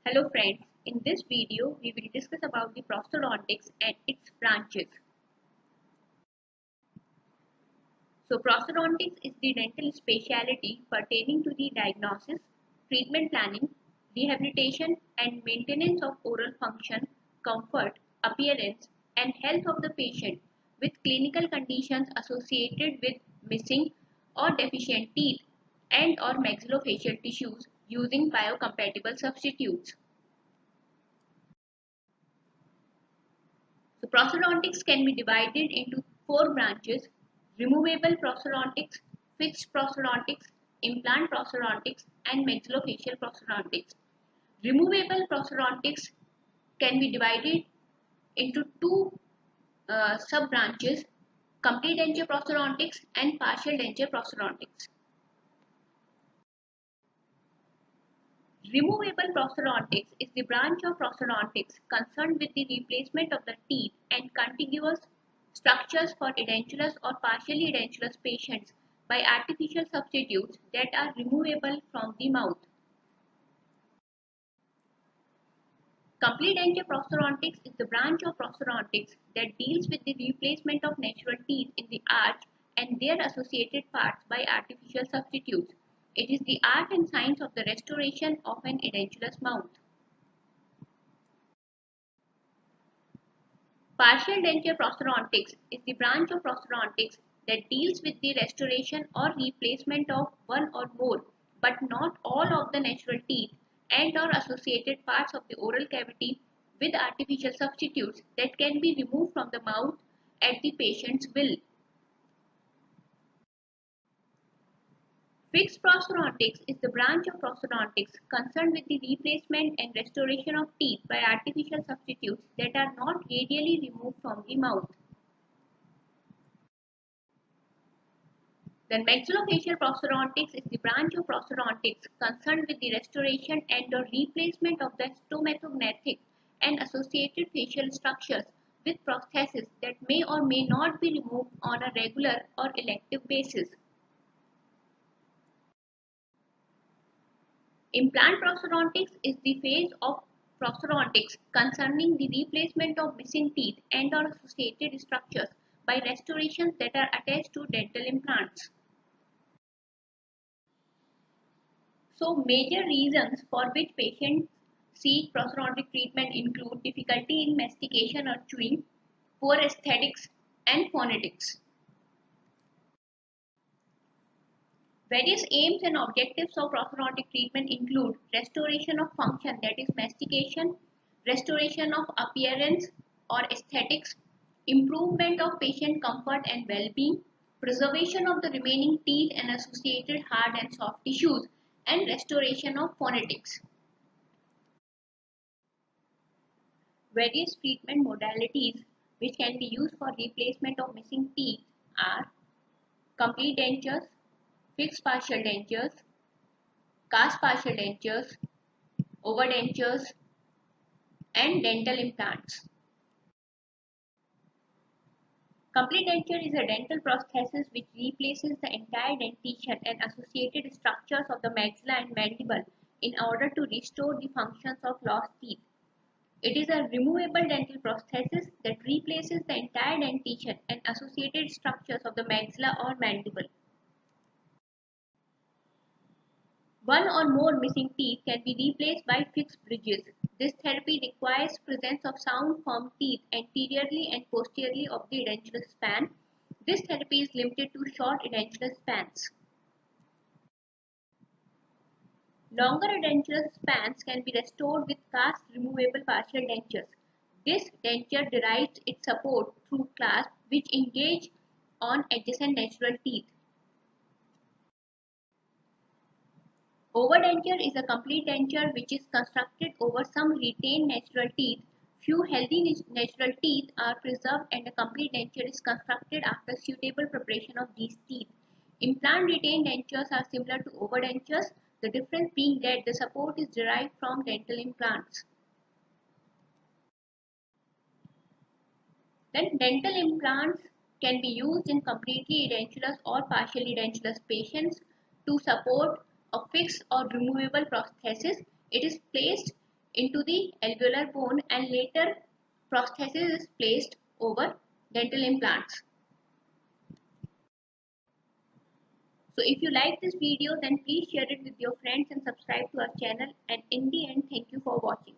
Hello friends, in this video we will discuss about the prosthodontics and its branches. So prosthodontics is the dental specialty pertaining to the diagnosis, treatment planning, rehabilitation and maintenance of oral function, comfort, appearance and health of the patient with clinical conditions associated with missing or deficient teeth and or maxillofacial tissues using biocompatible substitutes. So prosthodontics can be divided into four branches: removable prosthodontics, fixed prosthodontics, implant prosthodontics, and maxillofacial prosthodontics. Removable prosthodontics can be divided into two sub-branches: complete denture prosthodontics and partial denture prosthodontics. Removable prosthodontics is the branch of prosthodontics concerned with the replacement of the teeth and contiguous structures for edentulous or partially edentulous patients by artificial substitutes that are removable from the mouth. Complete denture prosthodontics is the branch of prosthodontics that deals with the replacement of natural teeth in the arch and their associated parts by artificial substitutes. It is the art and science of the restoration of an edentulous mouth. Partial denture prosthodontics is the branch of prosthodontics that deals with the restoration or replacement of one or more, but not all of the natural teeth and or associated parts of the oral cavity with artificial substitutes that can be removed from the mouth at the patient's will. Fixed prosthodontics is the branch of prosthodontics concerned with the replacement and restoration of teeth by artificial substitutes that are not radially removed from the mouth. Then maxillofacial prosthodontics is the branch of prosthodontics concerned with the restoration and or replacement of the stomatognathing and associated facial structures with prostheses that may or may not be removed on a regular or elective basis. Implant prosthodontics is the phase of prosthodontics concerning the replacement of missing teeth and or associated structures by restorations that are attached to dental implants. So major reasons for which patients seek prosthodontic treatment include difficulty in mastication or chewing, poor aesthetics and phonetics. Various aims and objectives of prosthodontic treatment include restoration of function, that is mastication, restoration of appearance or aesthetics, improvement of patient comfort and well-being, preservation of the remaining teeth and associated hard and soft tissues, and restoration of phonetics. Various treatment modalities which can be used for replacement of missing teeth are complete dentures, fixed partial dentures, cast partial dentures, overdentures, and dental implants. Complete denture is a dental prosthesis which replaces the entire dentition and associated structures of the maxilla and mandible in order to restore the functions of lost teeth. It is a removable dental prosthesis that replaces the entire dentition and associated structures of the maxilla or mandible. One or more missing teeth can be replaced by fixed bridges. This therapy requires presence of sound firm teeth anteriorly and posteriorly of the edentulous span. This therapy is limited to short edentulous spans. Longer edentulous spans can be restored with cast removable partial dentures. This denture derives its support through clasps which engage on adjacent natural teeth. Overdenture is a complete denture which is constructed over some retained natural teeth. Few healthy natural teeth are preserved and a complete denture is constructed after suitable preparation of these teeth. Implant retained dentures are similar to overdentures, the difference being that the support is derived from dental implants. Then dental implants can be used in completely edentulous or partially edentulous patients to support a fixed or removable prosthesis. It is placed into the alveolar bone and later prosthesis is placed over dental implants. So if you like this video, then please share it with your friends and subscribe to our channel, and in the end, thank you for watching.